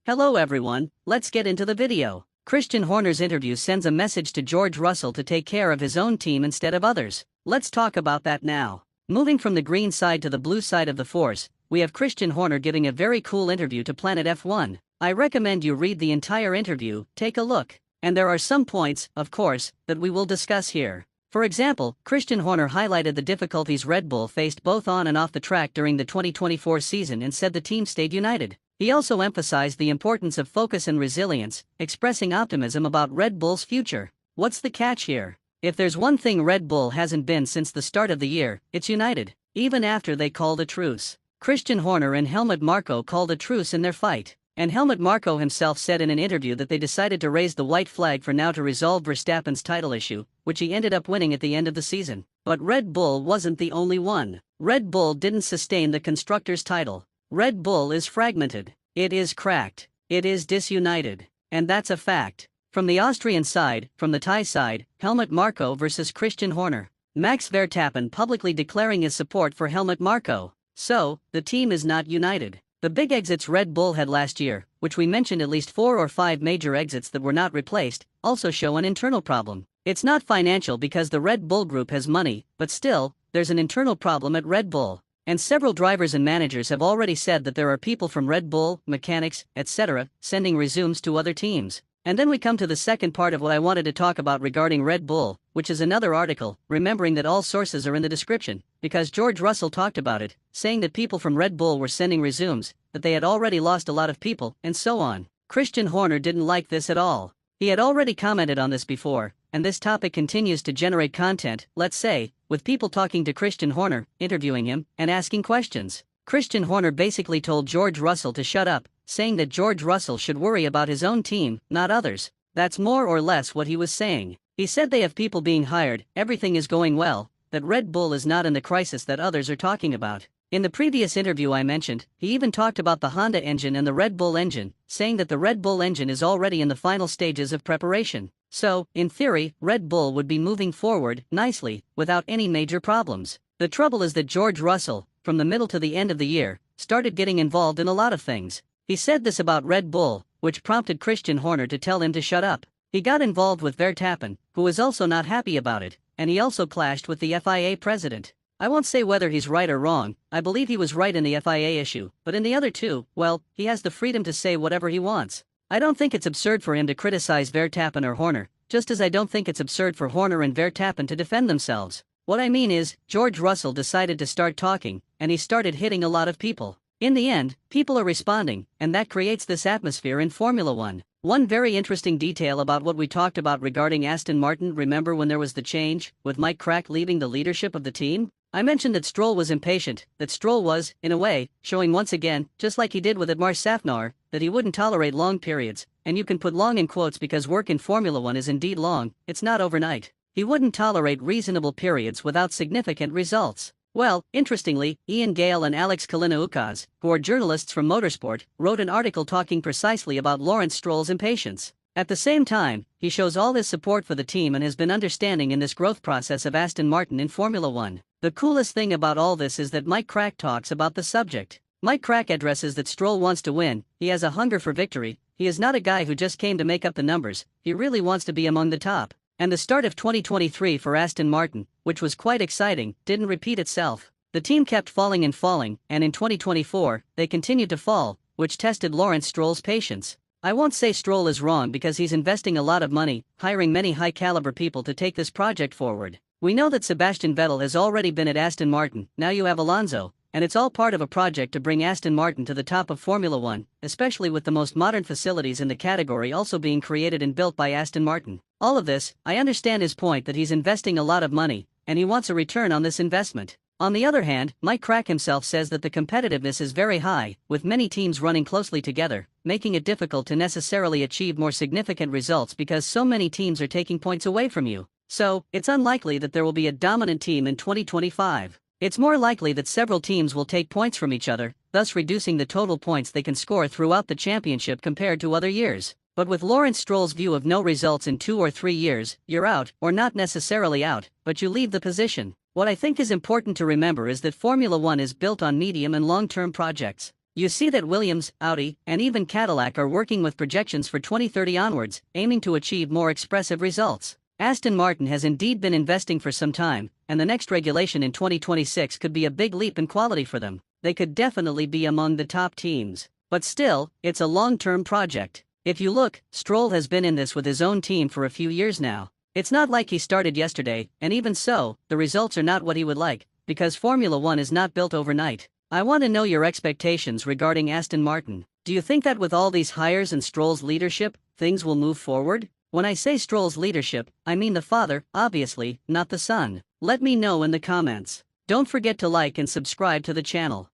Hello everyone, let's get into the video. Christian Horner's interview sends a message to George Russell to take care of his own team instead of others. Let's talk about that now. Moving from the green side to the blue side of the force, we have Christian Horner giving a very cool interview to Planet F1. I recommend you read the entire interview, take a look. And there are some points, of course, that we will discuss here. For example, Christian Horner highlighted the difficulties Red Bull faced both on and off the track during the 2024 season and said the team stayed united. He also emphasized the importance of focus and resilience, expressing optimism about Red Bull's future. What's the catch here? If there's one thing Red Bull hasn't been since the start of the year, it's united, even after they called a truce. Christian Horner and Helmut Marko called a truce in their fight. And Helmut Marko himself said in an interview that they decided to raise the white flag for now to resolve Verstappen's title issue, which he ended up winning at the end of the season. But Red Bull wasn't the only one. Red Bull didn't sustain the constructors' title. Red Bull is fragmented. It is cracked. It is disunited. And that's a fact. From the Austrian side, from the Thai side, Helmut Marko versus Christian Horner. Max Verstappen publicly declaring his support for Helmut Marko. So, the team is not united. The big exits Red Bull had last year, which we mentioned at least 4 or 5 major exits that were not replaced, also show an internal problem. It's not financial because the Red Bull group has money, but still, there's an internal problem at Red Bull. And several drivers and managers have already said that there are people from Red Bull, mechanics, etc., sending resumes to other teams. And then we come to the second part of what I wanted to talk about regarding Red Bull, which is another article, remembering that all sources are in the description, because George Russell talked about it, saying that people from Red Bull were sending resumes, that they had already lost a lot of people, and so on. Christian Horner didn't like this at all. He had already commented on this before, and this topic continues to generate content, let's say, with people talking to Christian Horner, interviewing him, and asking questions. Christian Horner basically told George Russell to shut up, saying that George Russell should worry about his own team, not others. That's more or less what he was saying. He said they have people being hired, everything is going well, that Red Bull is not in the crisis that others are talking about. In the previous interview I mentioned, he even talked about the Honda engine and the Red Bull engine, saying that the Red Bull engine is already in the final stages of preparation. So, in theory, Red Bull would be moving forward nicely, without any major problems. The trouble is that George Russell, from the middle to the end of the year, started getting involved in a lot of things. He said this about Red Bull, which prompted Christian Horner to tell him to shut up. He got involved with Verstappen, who was also not happy about it, and he also clashed with the FIA president. I won't say whether he's right or wrong, I believe he was right in the FIA issue, but in the other two, well, he has the freedom to say whatever he wants. I don't think it's absurd for him to criticize Verstappen or Horner, just as I don't think it's absurd for Horner and Verstappen to defend themselves. What I mean is, George Russell decided to start talking, and he started hitting a lot of people. In the end, people are responding, and that creates this atmosphere in Formula One. One very interesting detail about what we talked about regarding Aston Martin, remember when there was the change, with Mike Crack leaving the leadership of the team? I mentioned that Stroll was impatient, that Stroll was, in a way, showing once again, just like he did with Admar Safnauer, that he wouldn't tolerate long periods, and you can put long in quotes because work in Formula One is indeed long, it's not overnight. He wouldn't tolerate reasonable periods without significant results. Well, interestingly, Ian Gale and Alex Kalina-Ukaz, who are journalists from Motorsport, wrote an article talking precisely about Lawrence Stroll's impatience. At the same time, he shows all his support for the team and has been understanding in this growth process of Aston Martin in Formula One. The coolest thing about all this is that Mike Crack talks about the subject. Mike Crack addresses that Stroll wants to win, he has a hunger for victory, he is not a guy who just came to make up the numbers, he really wants to be among the top. And the start of 2023 for Aston Martin, which was quite exciting, didn't repeat itself. The team kept falling, and in 2024, they continued to fall, which tested Lawrence Stroll's patience. I won't say Stroll is wrong because he's investing a lot of money, hiring many high-caliber people to take this project forward. We know that Sebastian Vettel has already been at Aston Martin, now you have Alonso, and it's all part of a project to bring Aston Martin to the top of Formula One, especially with the most modern facilities in the category also being created and built by Aston Martin. All of this, I understand his point that he's investing a lot of money, and he wants a return on this investment. On the other hand, Mike Crack himself says that the competitiveness is very high, with many teams running closely together, making it difficult to necessarily achieve more significant results because so many teams are taking points away from you. So, it's unlikely that there will be a dominant team in 2025. It's more likely that several teams will take points from each other, thus reducing the total points they can score throughout the championship compared to other years. But with Lawrence Stroll's view of no results in 2 or 3 years, you're out, or not necessarily out, but you leave the position. What I think is important to remember is that Formula One is built on medium and long-term projects. You see that Williams, Audi, and even Cadillac are working with projections for 2030 onwards, aiming to achieve more expressive results. Aston Martin has indeed been investing for some time, and the next regulation in 2026 could be a big leap in quality for them. They could definitely be among the top teams. But still, it's a long-term project. If you look, Stroll has been in this with his own team for a few years now. It's not like he started yesterday, and even so, the results are not what he would like, because Formula One is not built overnight. I want to know your expectations regarding Aston Martin. Do you think that with all these hires and Stroll's leadership, things will move forward? When I say Stroll's leadership, I mean the father, obviously, not the son. Let me know in the comments. Don't forget to like and subscribe to the channel.